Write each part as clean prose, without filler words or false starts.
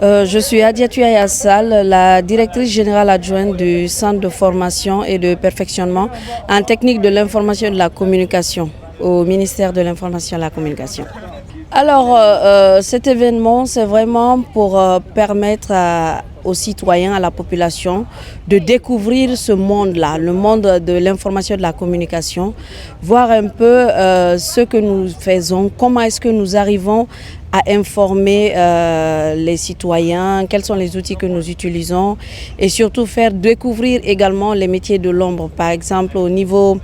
Je suis Adiatou Ayassal, la directrice générale adjointe du Centre de formation et de perfectionnement en technique de l'information et de la communication au ministère de l'information et de la communication. Alors, cet événement, c'est vraiment pour permettre aux citoyens, à la population, de découvrir ce monde-là, le monde de l'information et de la communication, voir un peu ce que nous faisons, comment est-ce que nous arrivons à informer les citoyens, quels sont les outils que nous utilisons et surtout faire découvrir également les métiers de l'ombre. Par exemple, au niveau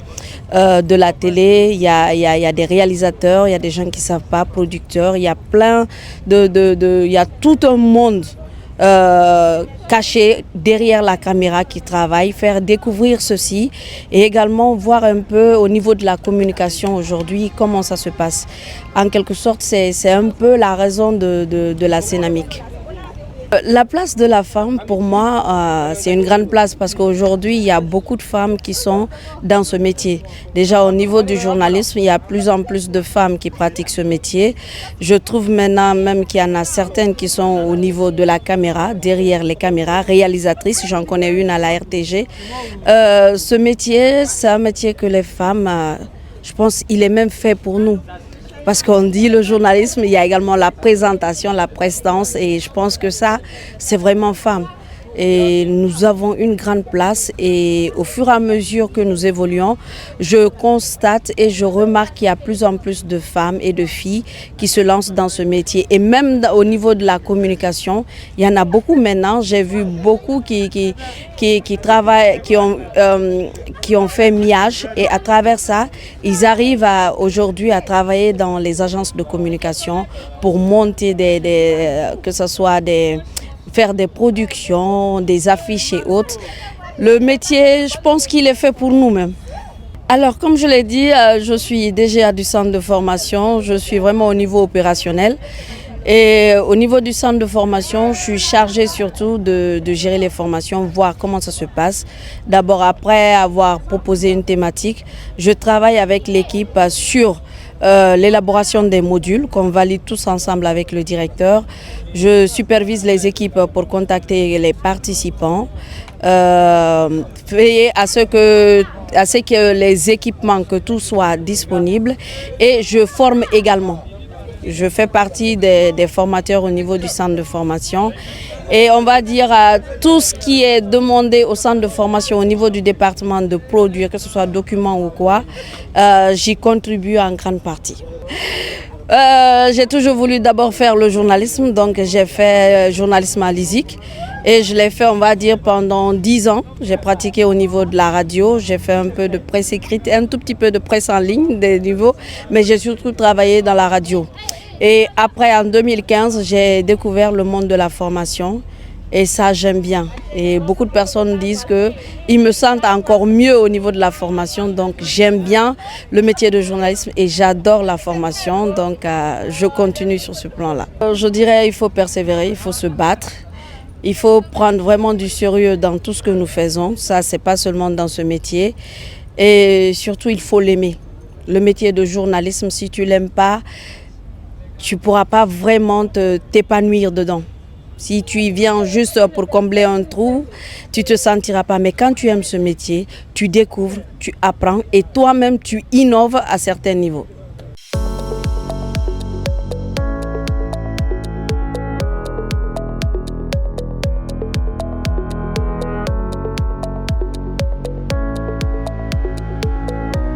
de la télé, il y a des réalisateurs, il y a des gens qui ne savent pas, producteurs, il y a plein il y a tout un monde caché derrière la caméra qui travaille, faire découvrir ceci et également voir un peu au niveau de la communication aujourd'hui comment ça se passe. En quelque sorte, c'est un peu la raison de la Cénamic. La place de la femme, pour moi, c'est une grande place parce qu'aujourd'hui, il y a beaucoup de femmes qui sont dans ce métier. Déjà, au niveau du journalisme, il y a plus en plus de femmes qui pratiquent ce métier. Je trouve maintenant même qu'il y en a certaines qui sont au niveau de la caméra, derrière les caméras, réalisatrices. J'en connais une à la RTG. Ce métier, c'est un métier que les femmes, je pense, il est même fait pour nous. Parce qu'on dit le journalisme, il y a également la présentation, la prestance et je pense que ça, c'est vraiment femme. Et nous avons une grande place et au fur et à mesure que nous évoluons, je constate et je remarque qu'il y a plus en plus de femmes et de filles qui se lancent dans ce métier. Et même au niveau de la communication, il y en a beaucoup maintenant. J'ai vu beaucoup qui travaillent, qui ont fait MIAGE et à travers ça, ils arrivent aujourd'hui à travailler dans les agences de communication pour monter que ce soit faire des productions, des affiches et autres. Le métier, je pense qu'il est fait pour nous-mêmes. Alors, comme je l'ai dit, je suis DGA du centre de formation, je suis vraiment au niveau opérationnel. Et au niveau du centre de formation, je suis chargée surtout de gérer les formations, voir comment ça se passe. D'abord, après avoir proposé une thématique, je travaille avec l'équipe sur l'élaboration des modules qu'on valide tous ensemble avec le directeur. Je supervise les équipes pour contacter les participants, veiller à ce que les équipements, que tout soit disponible et je forme également. Je fais partie des formateurs au niveau du centre de formation et on va dire tout ce qui est demandé au centre de formation au niveau du département de produire, que ce soit documents ou quoi, j'y contribue en grande partie. J'ai toujours voulu d'abord faire le journalisme, donc j'ai fait journalisme à l'ISIC et je l'ai fait, on va dire, pendant 10 ans. J'ai pratiqué au niveau de la radio, j'ai fait un peu de presse écrite, un tout petit peu de presse en ligne, des niveaux, mais j'ai surtout travaillé dans la radio. Et après, en 2015, j'ai découvert le monde de la formation et ça, j'aime bien. Et beaucoup de personnes disent qu'ils me sentent encore mieux au niveau de la formation. Donc, j'aime bien le métier de journalisme et j'adore la formation. Donc, je continue sur ce plan-là. Je dirais qu'il faut persévérer, il faut se battre. Il faut prendre vraiment du sérieux dans tout ce que nous faisons. Ça, c'est pas seulement dans ce métier. Et surtout, il faut l'aimer. Le métier de journalisme, si tu l'aimes pas, tu ne pourras pas vraiment t'épanouir dedans. Si tu y viens juste pour combler un trou, tu ne te sentiras pas. Mais quand tu aimes ce métier, tu découvres, tu apprends et toi-même tu innoves à certains niveaux.